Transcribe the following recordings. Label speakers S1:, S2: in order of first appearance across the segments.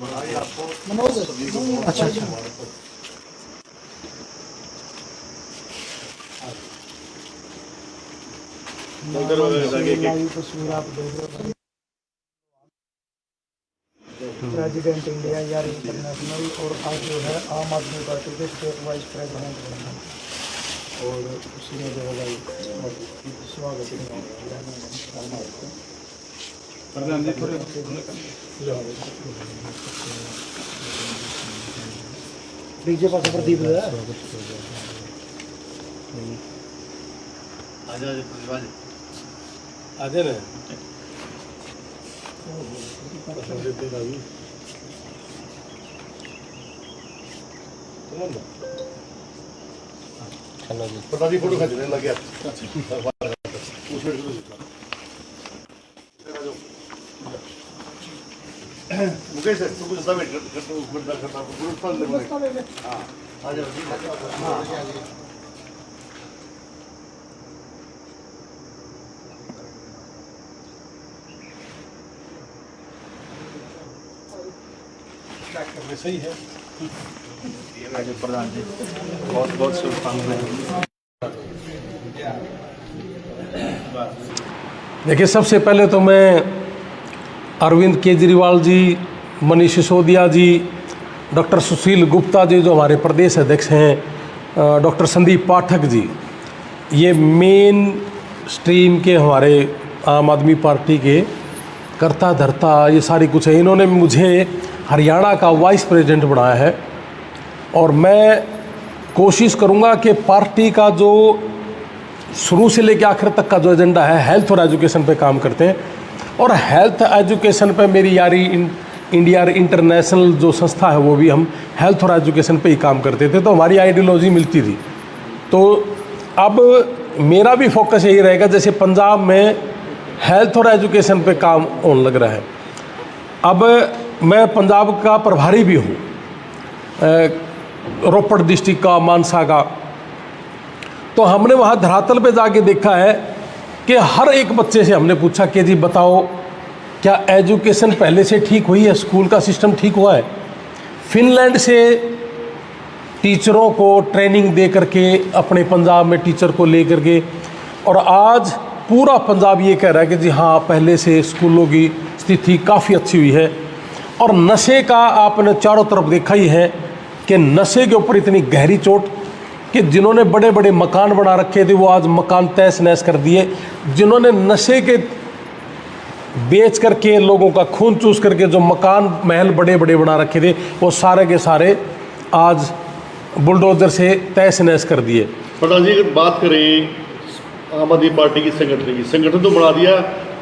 S1: अच्छा अच्छा। लाइव तस्वीर आप देख रहे हो, प्रेसिडेंट इंडिया या इंटरनेशनल, और आज जो है आम आदमी पार्टी के स्टेट वाइस प्रेसिडेंट बना, और उसी में जो है स्वागत डीजे पास प्रदीप है।
S2: आजा ना
S3: पता नहीं फोटो खींचने लग गया। मुकेश सर तुम कुछ वेट करता हाँ आ जाओ।
S2: सही है।
S4: आगे प्रधान जी बहुत बहुत शुभकामनाएं।
S2: देखिए, सबसे पहले तो मैं अरविंद केजरीवाल जी, मनीष सिसोदिया जी, डॉक्टर सुशील गुप्ता जी जो हमारे प्रदेश अध्यक्ष हैं, डॉक्टर संदीप पाठक जी, ये मेन स्ट्रीम के हमारे आम आदमी पार्टी के करता धरता ये सारी कुछ है। इन्होंने मुझे हरियाणा का वाइस प्रेसिडेंट बनाया है और मैं कोशिश करूंगा कि पार्टी का जो शुरू से लेकर आखिर तक का जो एजेंडा है, हेल्थ और एजुकेशन पे काम करते हैं। और हेल्थ एजुकेशन पे मेरी यारी इंडिया इंटरनेशनल जो संस्था है वो भी हम हेल्थ और एजुकेशन पे ही काम करते थे, तो हमारी आइडियोलॉजी मिलती थी। तो अब मेरा भी फोकस यही रहेगा, जैसे पंजाब में हेल्थ और एजुकेशन पे काम होने लग रहा है। अब मैं पंजाब का प्रभारी भी हूँ, रोपड़ डिस्ट्रिक्ट का, मानसा का। तो हमने वहाँ धरातल पे जाके देखा है कि हर एक बच्चे से हमने पूछा कि जी बताओ क्या एजुकेशन पहले से ठीक हुई है, स्कूल का सिस्टम ठीक हुआ है। फिनलैंड से टीचरों को ट्रेनिंग दे करके अपने पंजाब में टीचर को ले करके, और आज पूरा पंजाब ये कह रहा है कि जी हाँ पहले से स्कूलों की स्थिति काफ़ी अच्छी हुई है। और नशे का आपने चारों तरफ देखा ही है कि नशे के ऊपर इतनी गहरी चोट कि जिन्होंने बड़े बड़े मकान बना रखे थे वो आज मकान तहस नहस कर दिए। जिन्होंने नशे के बेच करके लोगों का खून चूस करके जो मकान महल बड़े बड़े बना रखे थे वो सारे के सारे आज बुलडोजर से तहस नहस कर दिए।
S3: प्रधान जी अगर बात करें आम आदमी पार्टी की संगठन तो बना दिया,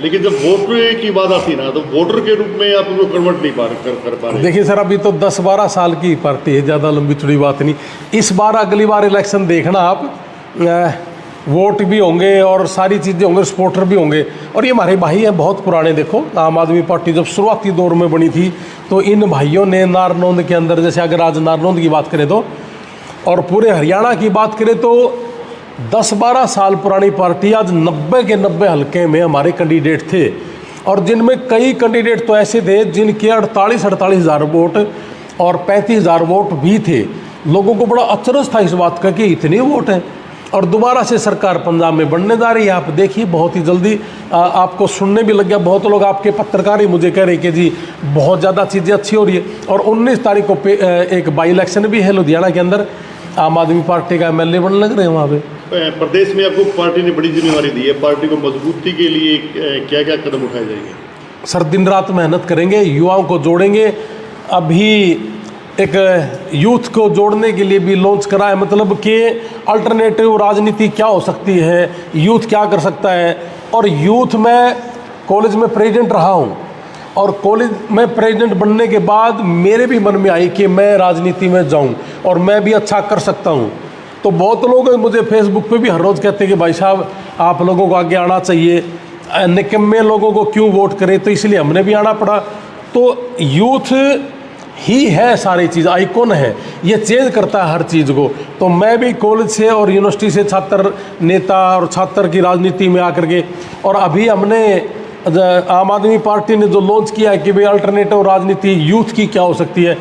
S3: लेकिन जब वोटर की बात आती ना तो वोटर के रूप में आप उनको कन्वर्ट नहीं कर पा रहे।
S2: देखिए सर, अभी तो 10-12 साल की पार्टी है, ज़्यादा लंबी चौड़ी बात नहीं। इस बार अगली बार इलेक्शन देखना आप, वोट भी होंगे और सारी चीज़ें होंगे, सपोर्टर भी होंगे। और ये हमारे भाई हैं बहुत पुराने। देखो आम आदमी पार्टी जब शुरुआती दौर में बनी थी तो इन भाइयों ने नारनौंद के अंदर, जैसे अगर आज नारनौंद की बात करें तो, और पूरे हरियाणा की बात करें तो 10-12 साल पुरानी पार्टी आज 90 के 90 हल्के में हमारे कैंडिडेट थे। और जिनमें कई कैंडिडेट तो ऐसे थे जिनके 48 हज़ार वोट और 35,000 वोट भी थे। लोगों को बड़ा अचरज था इस बात का कि इतने वोट हैं। और दोबारा से सरकार पंजाब में बनने जा रही है। आप देखिए बहुत ही जल्दी आपको सुनने भी लग गया, बहुत लोग आपके पत्रकार ही मुझे कह रहे कि जी बहुत ज़्यादा चीज़ें अच्छी हो रही है। और 19 तारीख को एक बाई इलेक्शन भी है लुधियाना के अंदर, आम आदमी पार्टी का MLA बनने लग रहे हैं वहाँ पे।
S3: प्रदेश में आपको पार्टी ने बड़ी जिम्मेवारी दी है, पार्टी को मजबूती के लिए क्या क्या कदम उठाए जाएंगे?
S2: सर दिन रात मेहनत करेंगे, युवाओं को जोड़ेंगे। अभी एक यूथ को जोड़ने के लिए भी लॉन्च करा है, मतलब कि अल्टरनेटिव राजनीति क्या हो सकती है, यूथ क्या कर सकता है। और यूथ में कॉलेज में प्रेसिडेंट रहा हूँ, और कॉलेज में प्रेसिडेंट बनने के बाद मेरे भी मन में आई कि मैं राजनीति में जाऊँ और मैं भी अच्छा कर सकता हूँ। तो बहुत लोग मुझे फेसबुक पे भी हर रोज़ कहते हैं कि भाई साहब आप लोगों को आगे आना चाहिए, निकम्मे लोगों को क्यों वोट करें। तो इसलिए हमने भी आना पड़ा। तो यूथ ही है सारी चीज़, आइकॉन है, ये चेंज करता है हर चीज़ को। तो मैं भी कॉलेज से और यूनिवर्सिटी से छात्र नेता और छात्र की राजनीति में आकर के, और अभी हमने आम आदमी पार्टी ने जो लॉन्च किया है कि भाई अल्टरनेटिव राजनीति यूथ की क्या हो सकती है,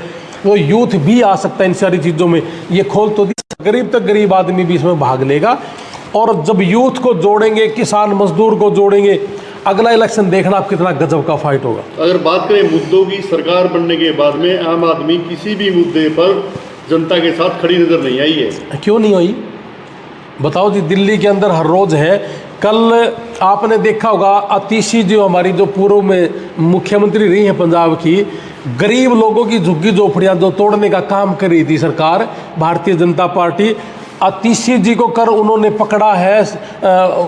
S2: तो यूथ भी आ सकता है इन सारी चीज़ों में। ये खोल तो दी, गरीब तक गरीब आदमी भी इसमें भाग लेगा। और जब यूथ को जोड़ेंगे, किसान मजदूर को जोड़ेंगे, अगला इलेक्शन देखना आप कितना गजब का फाइट होगा।
S3: अगर बात करें मुद्दों की, सरकार बनने के बाद में आम आदमी किसी भी मुद्दे पर जनता के साथ खड़ी नजर नहीं आई है।
S2: क्यों नहीं हुई बताओ जी। दिल्ली के अंदर हर रोज़ है। कल आपने देखा होगा आतिशी जो हमारी जो पूर्व में मुख्यमंत्री रही है पंजाब की, गरीब लोगों की झुग्गी झोपड़ियाँ जो तोड़ने का काम कर रही थी सरकार भारतीय जनता पार्टी, आतिशी जी को कर उन्होंने पकड़ा है,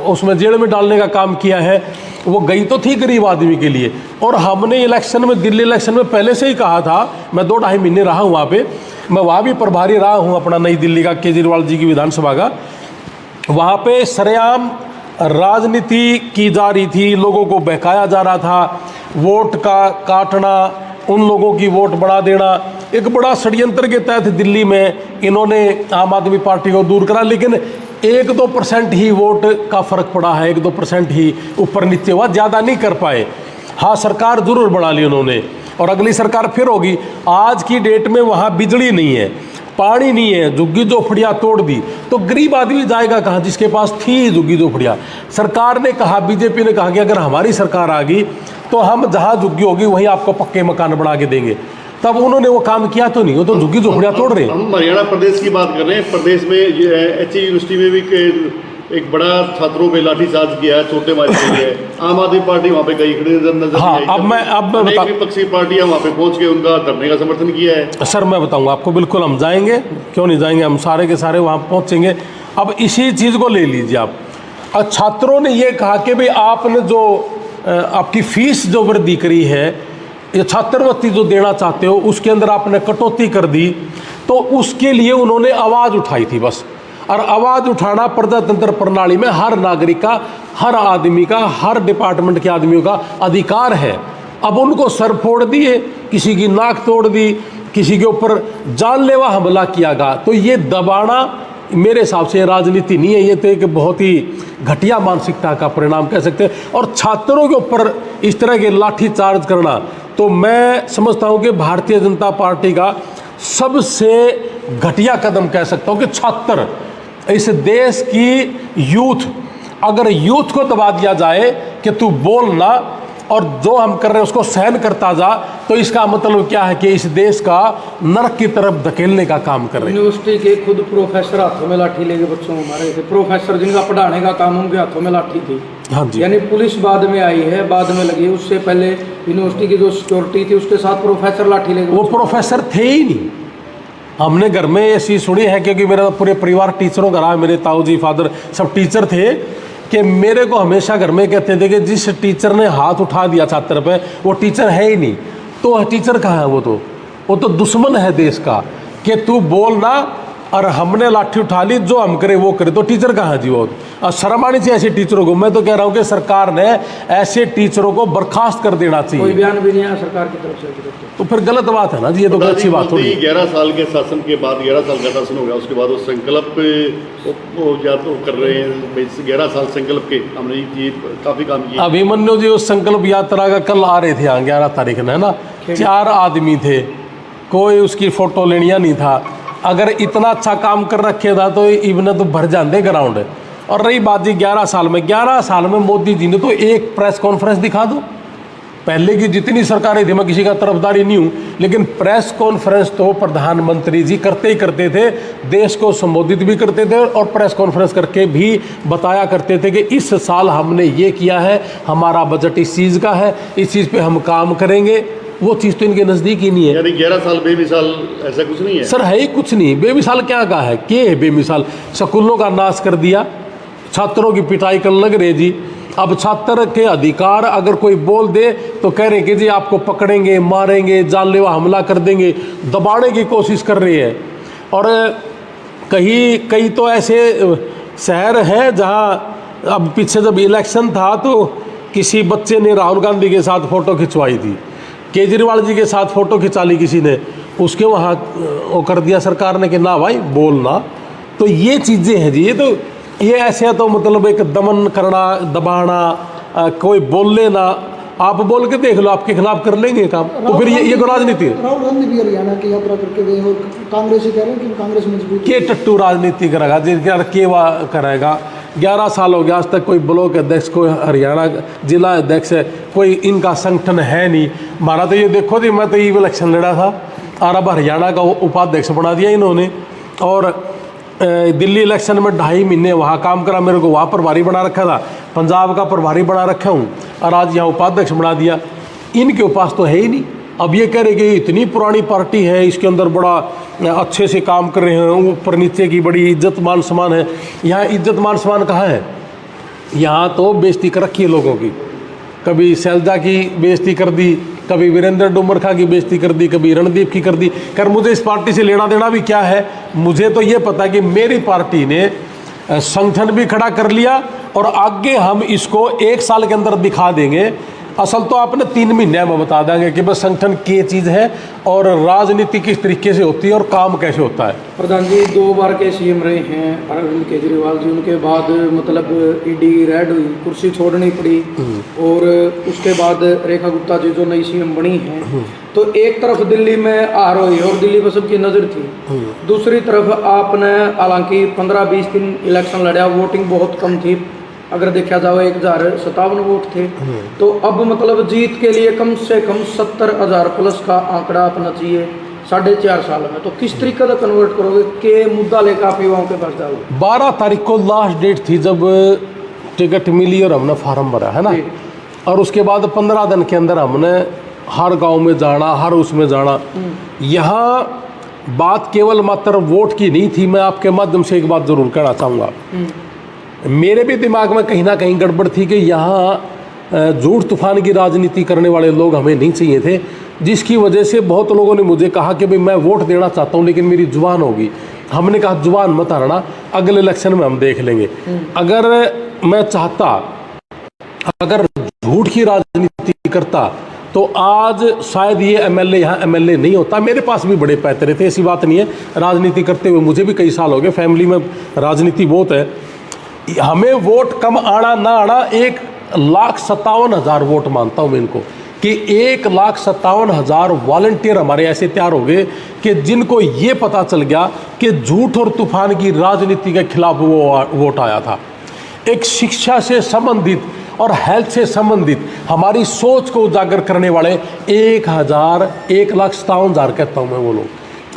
S2: उसमें जेल में डालने का काम किया है। वो गई तो थी गरीब आदमी के लिए। और हमने इलेक्शन में, दिल्ली इलेक्शन में पहले से ही कहा था, मैं 2-2.5 महीने रहा हूँ वहाँ पे, मैं वहाँ भी प्रभारी रहा हूँ अपना नई दिल्ली का, केजरीवाल जी की विधानसभा का। वहाँ पे सरेआम राजनीति की जा रही थी, लोगों को बहकाया जा रहा था, वोट का काटना, उन लोगों की वोट बढ़ा देना, एक बड़ा षड्यंत्र के तहत दिल्ली में इन्होंने आम आदमी पार्टी को दूर करा। लेकिन 1-2% ही वोट का फर्क पड़ा है, 1-2% ही ऊपर नीचे हुआ, ज़्यादा नहीं कर पाए। हाँ, सरकार जरूर बढ़ा ली उन्होंने, और अगली सरकार फिर होगी। आज की डेट में वहाँ बिजली नहीं है, पानी नहीं है, झुग्गी झोपड़ियाँ तोड़ दी, तो गरीब आदमी जाएगा कहाँ जिसके पास थी झुग्गी झोपड़ियाँ। सरकार ने कहा, बीजेपी ने कहा कि अगर हमारी सरकार आ गई तो हम जहाँ झुग्गी होगी वहीं आपको पक्के मकान बना के देंगे। तब उन्होंने वो काम किया तो नहीं, वो तो झुग्गी झोपड़ियाँ तोड़ रहे हैं।
S3: हम हरियाणा प्रदेश की बात कर रहे हैं। प्रदेश में एचई यूनिवर्सिटी में भी एक बड़ा छात्रों पे लाठीचार्ज किया है, छोटे मारे गई है। आम आदमी पार्टी वहाँ पे गई खड़ी नजर
S2: हाँ, अब मैं बता,
S3: विपक्षी पार्टियां वहाँ पे पहुँच के उनका धरने का समर्थन किया है।
S2: सर मैं बताऊंगा आपको, बिल्कुल हम जाएंगे, क्यों नहीं जाएंगे, हम सारे के सारे वहाँ पहुँचेंगे। अब इसी चीज़ को ले लीजिए आप। छात्रों ने ये कहा कि भाई आपने जो आपकी फीस जो वृद्धि करी है, ये छात्रवृत्ति जो देना चाहते हो, उसके अंदर आपने कटौती कर दी, तो उसके लिए उन्होंने आवाज़ उठाई थी बस। और आवाज़ उठाना प्रजातंत्र प्रणाली में हर नागरिक का, हर आदमी का, हर डिपार्टमेंट के आदमियों का अधिकार है। अब उनको सर फोड़ दिए, किसी की नाक तोड़ दी, किसी के ऊपर जानलेवा हमला किया गया, तो ये दबाना मेरे हिसाब से राजनीति नहीं है, ये तो एक बहुत ही घटिया मानसिकता का परिणाम कह सकते हैं। और छात्रों के ऊपर इस तरह के लाठी चार्ज करना, तो मैं समझता हूँ कि भारतीय जनता पार्टी का सबसे घटिया कदम कह सकता हूँ कि छात्र, इस देश की यूथ, अगर यूथ को दबा दिया जाए कि तू बोल ना और जो हम कर रहे हैं उसको सहन करता जा, तो इसका मतलब क्या है कि इस देश का नरक की तरफ धकेलने का काम कर रहे हैं।
S1: यूनिवर्सिटी के खुद प्रोफेसर हाथों में लाठी लेके बच्चों को मारे थे। प्रोफेसर जिनका पढ़ाने का काम, उनके हाथों में लाठी थी।
S2: हाँ जी।
S1: यानी पुलिस बाद में आई है, बाद में लगी, उससे पहले यूनिवर्सिटी की जो सिक्योरिटी थी उसके साथ प्रोफेसर लाठी लेके,
S2: वो प्रोफेसर थे ही नहीं। हमने घर में ऐसी सुनी है, क्योंकि मेरा पूरे परिवार टीचरों का रहा है, मेरे ताऊ जी फादर सब टीचर थे, कि मेरे को हमेशा घर में कहते थे कि जिस टीचर ने हाथ उठा दिया छात्र पे, वो टीचर है ही नहीं। तो टीचर कहाँ है? वो तो दुश्मन है देश का, कि तू बोल ना, और हमने लाठी उठा ली, जो हम करे वो करे, तो टीचर कहाँ जी? वो शर्म आनी चाहिए ऐसे टीचरों को। मैं तो कह रहा हूँ कि सरकार ने ऐसे टीचरों को बर्खास्त कर देना चाहिए।
S1: कोई बयान भी नहीं आया सरकार की तरफ से,
S2: तो फिर गलत बात है ना जी, ये तो अच्छी बात होगी।
S3: 11 साल के शासन के बाद, 11 साल का शासन हो गया, उसके बाद वो संकल्प वो या तो कर रहे हैं, 11 साल संकल्प के हमने ये काफ़ी काम किया।
S2: अभिमन्यु जी उस संकल्प यात्रा का कल आ रहे थे यहाँ 11 तारीख में, है ना, 4 आदमी थे, कोई उसकी फ़ोटो लेनिया नहीं था। अगर इतना अच्छा काम कर रखे था तो इवन तो भर जाते ग्राउंड। और रही बात जी 11 साल में मोदी जी ने तो एक प्रेस कॉन्फ्रेंस दिखा दो। पहले की जितनी सरकारें थी, मैं किसी का तरफदारी नहीं हूँ, लेकिन प्रेस कॉन्फ्रेंस तो प्रधानमंत्री जी करते ही करते थे, देश को संबोधित भी करते थे और प्रेस कॉन्फ्रेंस करके भी बताया करते थे कि इस साल हमने ये किया है, हमारा बजट इस चीज़ का है, इस चीज़ पे हम काम करेंगे। वो चीज़ तो इनके नज़दीक ही नहीं है।
S3: यानी 11 साल बेमिसाल ऐसा कुछ नहीं है
S2: सर, है ही कुछ नहीं। बेमिसाल क्या कहा है? के है बेमिसाल? स्कूलों का नाश कर दिया, छात्रों की पिटाई कर लग रहे जी। अब छात्र के अधिकार अगर कोई बोल दे तो कह रहे कि जी आपको पकड़ेंगे, मारेंगे, जानलेवा हमला कर देंगे, दबाने की कोशिश कर रही है। और कई तो ऐसे शहर हैं जहां अब पीछे जब इलेक्शन था तो किसी बच्चे ने राहुल गांधी के साथ फ़ोटो खिंचवाई थी, केजरीवाल जी के साथ फ़ोटो खिंचा ली किसी ने, उसके वहाँ वो कर दिया सरकार ने कि ना भाई बोलना। तो ये चीज़ें हैं जी, ये ऐसे तो मतलब एक दमन करना, दबाना, कोई बोले ना, आप बोल के देख लो, आपके खिलाफ कर लेंगे काम, तो फिर ये राजनीति है।
S1: राहुल गांधी भी हरियाणा की यात्रा करके गए और कांग्रेस ही कह रहे हैं कि कांग्रेस मजबूत
S2: के टट्टू राजनीति करेगा, जिनके के करेगा। 11 साल हो गया आज तक कोई ब्लॉक अध्यक्ष, कोई हरियाणा जिला अध्यक्ष है, कोई इनका संगठन है नहीं। हमारा तो ये देखो जी, मैं तो ये इलेक्शन लड़ा था और अब हरियाणा का उपाध्यक्ष बना दिया इन्होंने, और दिल्ली इलेक्शन में 2.5 महीने वहाँ काम करा, मेरे को वहाँ प्रभारी बना रखा था, पंजाब का प्रभारी बना रखा हूँ, और आज यहाँ उपाध्यक्ष बना दिया। इनके पास तो है ही नहीं। अब ये कह रहे कि इतनी पुरानी पार्टी है, इसके अंदर बड़ा अच्छे से काम कर रहे हैं, ऊपर नीचे की बड़ी इज्जत मान सम्मान है। यहाँ इज्जत मान सम्मान कहाँ है? यहाँ तो बेइज्जती कर रखी है लोगों की। कभी शैलजा की बेइज्जती कर दी, कभी वीरेंद्र डुमरखा की बेइज्जती कर दी, कभी रणदीप की कर दी। कर मुझे इस पार्टी से लेना देना भी क्या है? मुझे तो ये पता है कि मेरी पार्टी ने संगठन भी खड़ा कर लिया और आगे हम इसको 1 साल के अंदर दिखा देंगे। असल तो आपने 3 महीने में बता देंगे कि बस संगठन क्या चीज़ है और राजनीति किस तरीके से होती है और काम कैसे होता है।
S5: प्रधान जी 2 बार के सीएम रहे हैं अरविंद केजरीवाल जी, उनके बाद मतलब ईडी रेड हुई, कुर्सी छोड़नी पड़ी, और उसके बाद रेखा गुप्ता जी जो नई सीएम बनी हैं, तो एक तरफ दिल्ली में हार हुई और दिल्ली पर सबकी नज़र थी, दूसरी तरफ आपने हालांकि 15-20 दिन इलेक्शन लड़ा, वोटिंग बहुत कम थी, अगर देखा जाए 1057 वोट थे, तो अब मतलब जीत के लिए कम से कम 70,000 प्लस का आंकड़ा अपना चाहिए 4.5 साल में। तो किस तरीके से कन्वर्ट करोगे के मुद्दा लेकर आप युवाओं के पास जाओगे?
S2: 12 तारीख को लास्ट डेट थी जब टिकट मिली और हमने फार्म भरा है ना, और उसके बाद 15 दिन के अंदर हमने हर गांव में जाना, हर उसमें जाना। यहाँ बात केवल मात्र वोट की नहीं थी। मैं आपके माध्यम से एक बात जरूर कहना चाहूँगा, मेरे भी दिमाग में कहीं ना कहीं गड़बड़ थी कि यहाँ झूठ तूफान की राजनीति करने वाले लोग हमें नहीं चाहिए थे, जिसकी वजह से बहुत लोगों ने मुझे कहा कि भाई मैं वोट देना चाहता हूँ लेकिन मेरी जुबान होगी। हमने कहा जुबान मत हारना, अगले इलेक्शन में हम देख लेंगे। अगर मैं चाहता, अगर झूठ की राजनीति करता तो आज शायद ये एमएलए यहाँ एमएलए नहीं होता। मेरे पास भी बड़े पैतरे थे, ऐसी बात नहीं है, राजनीति करते हुए मुझे भी कई साल हो गए, फैमिली में राजनीति बहुत है। हमें वोट कम आना ना आना 1,57,000 वोट मानता हूं मैं इनको, कि 1,57,000 वॉलंटियर हमारे ऐसे तैयार हो गए कि जिनको ये पता चल गया कि झूठ और तूफान की राजनीति के खिलाफ वो वोट आया था। एक शिक्षा से संबंधित और हेल्थ से संबंधित हमारी सोच को उजागर करने वाले 1,57,000 कहता हूं मैं वो लोग।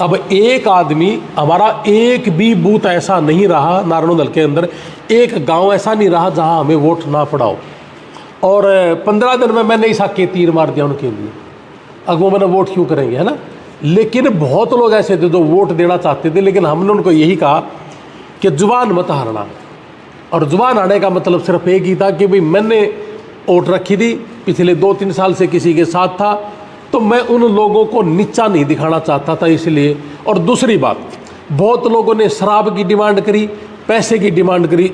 S2: अब एक आदमी, हमारा एक भी बूथ ऐसा नहीं रहा नारायणगढ़ के अंदर, एक गांव ऐसा नहीं रहा जहां हमें वोट ना पड़ाओ। और 15 दिन में मैंने ऐसा के तीर मार दिया उनके लिए। अब वो मैंने वोट क्यों करेंगे, है ना। लेकिन बहुत लोग ऐसे थे जो वोट देना चाहते थे, लेकिन हमने उनको यही कहा कि जुबान मत हारना। और जुबान हारने का मतलब सिर्फ एक ही था कि भाई मैंने वोट रखी थी, पिछले 2-3 साल से किसी के साथ था, तो मैं उन लोगों को नीचा नहीं दिखाना चाहता था इसलिए। और दूसरी बात, बहुत लोगों ने शराब की डिमांड करी, पैसे की डिमांड करी।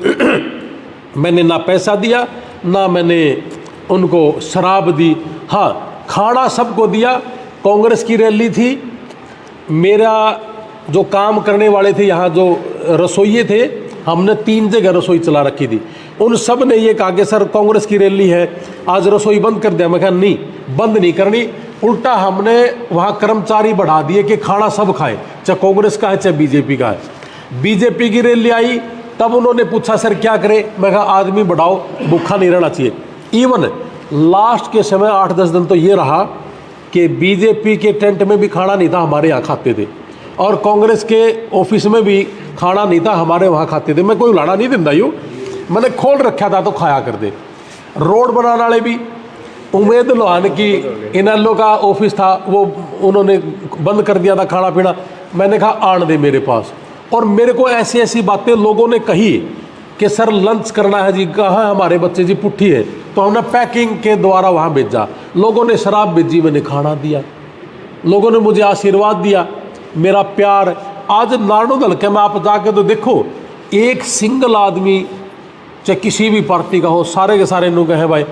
S2: मैंने ना पैसा दिया ना मैंने उनको शराब दी। हाँ, खाना सबको दिया। कांग्रेस की रैली थी, मेरा जो काम करने वाले थे यहाँ जो रसोइये थे, हमने 3 जगह रसोई चला रखी थी। उन सब ने ये कहा कि सर कांग्रेस की रैली है, आज रसोई बंद कर दिया। मैं कहा नहीं, बंद नहीं करनी, उल्टा हमने वहाँ कर्मचारी बढ़ा दिए कि खाना सब खाए, चाहे कांग्रेस का है चाहे बीजेपी का है। बीजेपी की रैली आई तब उन्होंने पूछा सर क्या करें, मैं कहा आदमी बढ़ाओ, भूखा नहीं रहना चाहिए। इवन लास्ट के समय 8-10 दिन तो ये रहा कि बीजेपी के टेंट में भी खाना नहीं था, हमारे यहाँ खाते थे, और कांग्रेस के ऑफिस में भी खाना नहीं था, हमारे वहाँ खाते थे। मैं कोई लाना नहीं दिंदा, यूँ मैंने खोल रखा था तो खाया कर दे। रोड बनाने वाले भी उम्मीद लोहान की इनलो का ऑफिस था, वो उन्होंने बंद कर दिया था खाना पीना। मैंने कहा आन दे मेरे पास। और मेरे को ऐसी ऐसी बातें लोगों ने कही कि सर लंच करना है जी, कहाँ हमारे बच्चे जी, पुट्ठी है, तो हमने पैकिंग के द्वारा वहाँ भेजा। लोगों ने शराब भेजी, मैंने खाना दिया। लोगों ने मुझे आशीर्वाद दिया, मेरा प्यार। आज नारायणगढ़ के में आप जाके तो देखो, एक सिंगल आदमी चाहे किसी भी पार्टी का हो, सारे के सारे लोग हैं भाई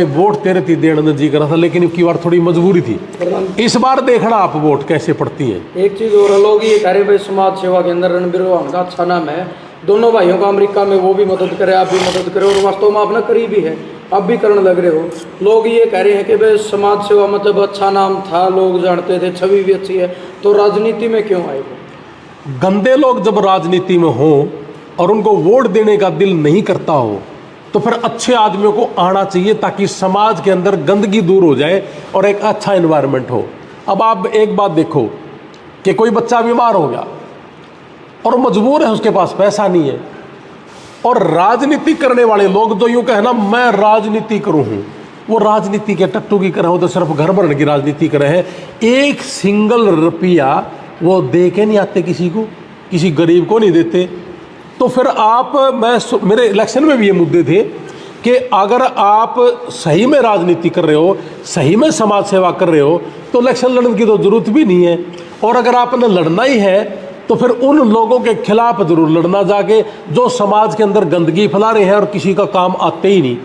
S2: वोट तेरे थी देने जी करा था, लेकिन इनकी बार थोड़ी मजबूरी थी। इस बार देखना आप वोट कैसे पड़ती है।
S5: एक चीज़ और लोग ये कह रहे भाई समाज सेवा के अंदर रणबीर का अच्छा नाम है, दोनों भाइयों का अमेरिका में, वो भी मदद करे, आप भी मदद करें, और वास्तव में अपना करीबी है, आप भी करने लग रहे हो। लोग ये कह रहे हैं कि भाई समाज सेवा मतलब अच्छा नाम था, लोग जानते थे, छवि भी अच्छी है, तो राजनीति में क्यों आए हो?
S2: गंदे लोग जब राजनीति में हो और उनको वोट देने का दिल नहीं करता हो तो फिर अच्छे आदमियों को आना चाहिए, ताकि समाज के अंदर गंदगी दूर हो जाए और एक अच्छा एनवायरनमेंट हो। अब आप एक बात देखो कि कोई बच्चा बीमार हो गया और मजबूर है, उसके पास पैसा नहीं है, और राजनीति करने वाले लोग जो यूं कहना मैं राजनीति करूं हूं, वो राजनीति के टट्टू की तरह हो, तो सिर्फ घर भरने की राजनीति कर रहे हैं। एक सिंगल रुपया वो दे के नहीं आते किसी को, किसी गरीब को नहीं देते। तो फिर आप, मेरे इलेक्शन में भी ये मुद्दे थे कि अगर आप सही में राजनीति कर रहे हो, सही में समाज सेवा कर रहे हो, तो इलेक्शन लड़ने की तो जरूरत भी नहीं है। और अगर आपने लड़ना ही है तो फिर उन लोगों के खिलाफ जरूर लड़ना जाके जो समाज के अंदर गंदगी फैला रहे हैं और किसी का काम आते ही नहीं।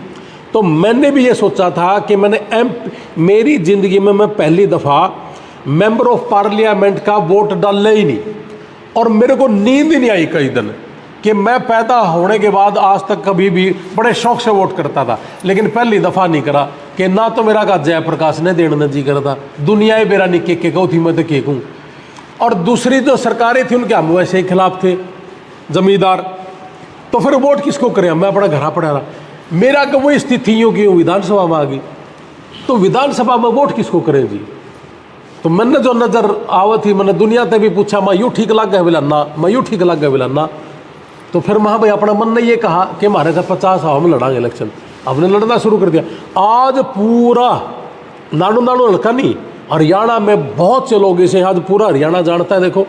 S2: तो मैंने भी ये सोचा था कि मेरी ज़िंदगी में मैं पहली दफ़ा मेंबर ऑफ पार्लियामेंट का वोट डालना ही नहीं, और मेरे को नींद ही नहीं आई कई दिन कि मैं पैदा होने के बाद आज तक कभी भी बड़े शौक से वोट करता था, लेकिन पहली दफ़ा नहीं करा कि ना तो मेरा का जयप्रकाश ने देने जी करता, दुनिया ही मेरा नहीं के कहूँ थी, मैं तो के कहूँ। और दूसरी जो सरकारें थी उनके हम वैसे ही खिलाफ थे, जमींदार। तो फिर वोट किसको करें, मैं अपना घरा पड़ा रहा। मेरा का वो स्थिति यूँ कि विधानसभा में आ गई, तो विधानसभा में वोट किसको करें जी। तो मैंने जो नज़र आवत थी, मैंने दुनिया से भी पूछा, मैं यूँ ठीक लग गया बिला ना, मैं यूँ ठीक लग गया बिला ना। तो फिर मैं भाई अपना मन ने ये कहा कि हमारे से 50 हम लड़ांगे इलेक्शन। हमने लड़ना शुरू कर दिया। आज पूरा नानू हल्का नहीं, हरियाणा में बहुत से लोग इसे आज पूरा हरियाणा जानता है, देखो।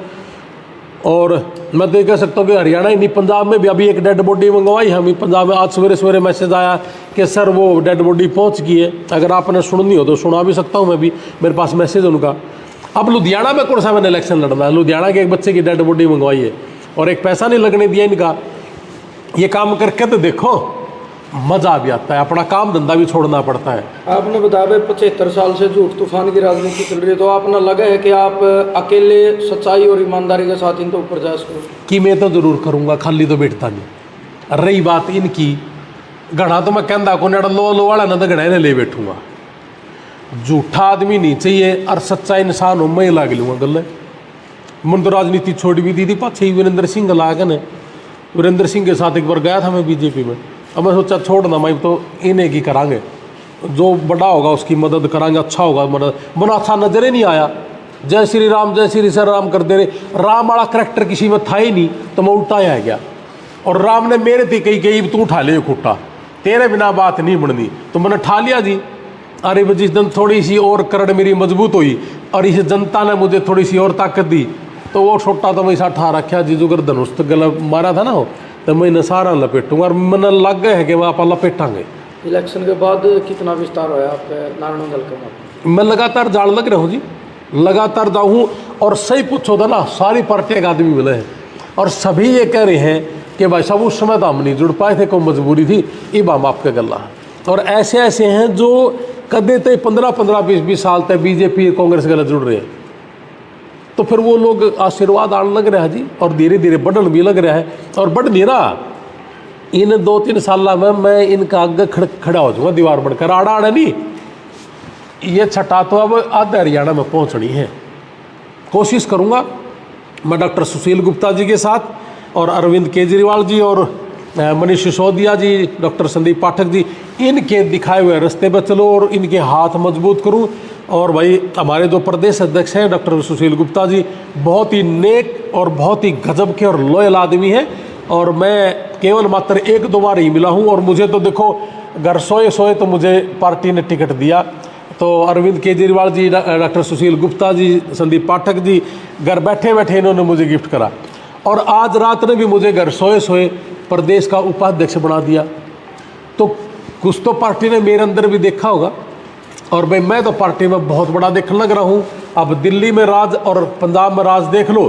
S2: और मैं तो ये कह सकता हूँ कि हरियाणा ही नहीं, पंजाब में भी अभी एक डेड बॉडी मंगवाई हम पंजाब में। आज सवेरे सवेरे मैसेज आया कि सर वो डेड बॉडी पहुँच गई है, अगर आपने सुननी हो तो सुना भी सकता हूँ मैं भी, मेरे पास मैसेज उनका। अब लुधियाना में कौन सा मैंने इलेक्शन लड़ना है, लुधियाना के एक बच्चे की डेड बॉडी मंगवाई है और एक पैसा नहीं लगने दिया इनका। ये काम करके तो देखो, मज़ा भी आता है, अपना काम धंधा भी छोड़ना पड़ता है।
S5: आपने बताया 75 साल से झूठ तूफान की राजनीति चल रही है, तो आपने लगा है कि आप अकेले सच्चाई और ईमानदारी के साथ इनके ऊपर जा सको?
S2: कि मैं तो ज़रूर करूँगा, खाली तो बैठता नहीं। रही बात इनकी, घड़ा तो मैं कहता को नड़ लो वाला ना तो घड़ा ने ले बैठूँगा। झूठा आदमी नहीं चाहिए और सच्चा इंसान हो, मैं लाग लूँगा गले। मन तो राजनीति छोड़ भी दी थी, पाछे ही वीरेंद्र सिंह लागे ने, वीरेंद्र सिंह के साथ एक बार गया था मैं बीजेपी में। अब मैं सोचा छोड़ना, मैं तो इन्हें की करांगे, जो बड़ा होगा उसकी मदद करांगे, अच्छा होगा मदद। मन अच्छा नजर ही नहीं आया, जय श्री राम करते रहे। राम वाला करैक्टर किसी में था ही नहीं, तो मैं उल्टा ही आ गया। और राम ने मेरे थी कही तू उठा ले खुट्टा, तेरे बिना बात नहीं बननी, तो मैंने ठा लिया जी। अरे जिस दिन थोड़ी सी और करड़ मेरी मजबूत हुई और इस जनता ने मुझे थोड़ी सी और ताकत दी, तो वो छोटा तो मैं ऐसा ठा रखा जी, जो अगर धनुष गला मारा था ना हो, तो मैं सारा लपेटूंगा। और मैंने लग गए है कि मैं आप लपेटांगे।
S5: इलेक्शन के बाद कितना विस्तार होया आपके नारायण दल का?
S2: मैं लगातार जान लग रहा हूँ जी, लगातार जाऊँ। और सही पूछो था ना, सारी पार्टियाँ के आदमी मिले हैं और सभी ये कह रहे हैं कि भाई साहब उस समय तो हम नहीं जुड़ पाए थे, कोई मजबूरी थी, अब हम आपके गला। और ऐसे ऐसे हैं जो कदे तक 15-20 साल तक बीजेपी कांग्रेस गला जुड़ रहे हैं। तो फिर वो लोग आशीर्वाद आने लग रहा है जी, और धीरे धीरे बढ़न भी लग रहा है। और बढ़ नहीं रहा, इन 2-3 साल में मैं इनका आगे खड़ा हो जाऊँगा, दीवार बढ़कर। आड़ा नहीं, ये छठा तो अब आधे हरियाणा में पहुँचनी है। कोशिश करूँगा मैं डॉक्टर सुशील गुप्ता जी के साथ और अरविंद केजरीवाल जी और मनीष सिसोदिया जी, डॉक्टर संदीप पाठक जी, इनके दिखाए हुए रास्ते पर चलो और इनके हाथ मजबूत करूं। और भाई हमारे जो प्रदेश अध्यक्ष हैं डॉक्टर सुशील गुप्ता जी, बहुत ही नेक और बहुत ही गजब के और लॉयल आदमी हैं। और मैं केवल मात्र 1-2 बार ही मिला हूं, और मुझे तो देखो घर सोए तो मुझे पार्टी ने टिकट दिया। तो अरविंद केजरीवाल जी, डॉक्टर सुशील गुप्ता जी, संदीप पाठक जी, घर बैठे बैठे इन्होंने मुझे गिफ्ट करा। और आज रात ने भी मुझे घर सोए प्रदेश का उपाध्यक्ष बना दिया। तो कुछ तो पार्टी ने मेरे अंदर भी देखा होगा। और भाई मैं तो पार्टी में बहुत बड़ा देखने लग रहा हूँ। अब दिल्ली में राज और पंजाब में राज देख लो,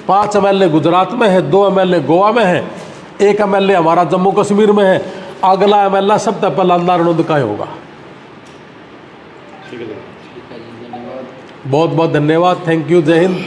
S2: 5 MLA गुजरात में है, 2 MLA गोवा में है, 1 MLA हमारा जम्मू कश्मीर में है, अगला MLA सबसे पहला नारायण का होगा। बहुत बहुत धन्यवाद, थैंक यू, जय हिंद।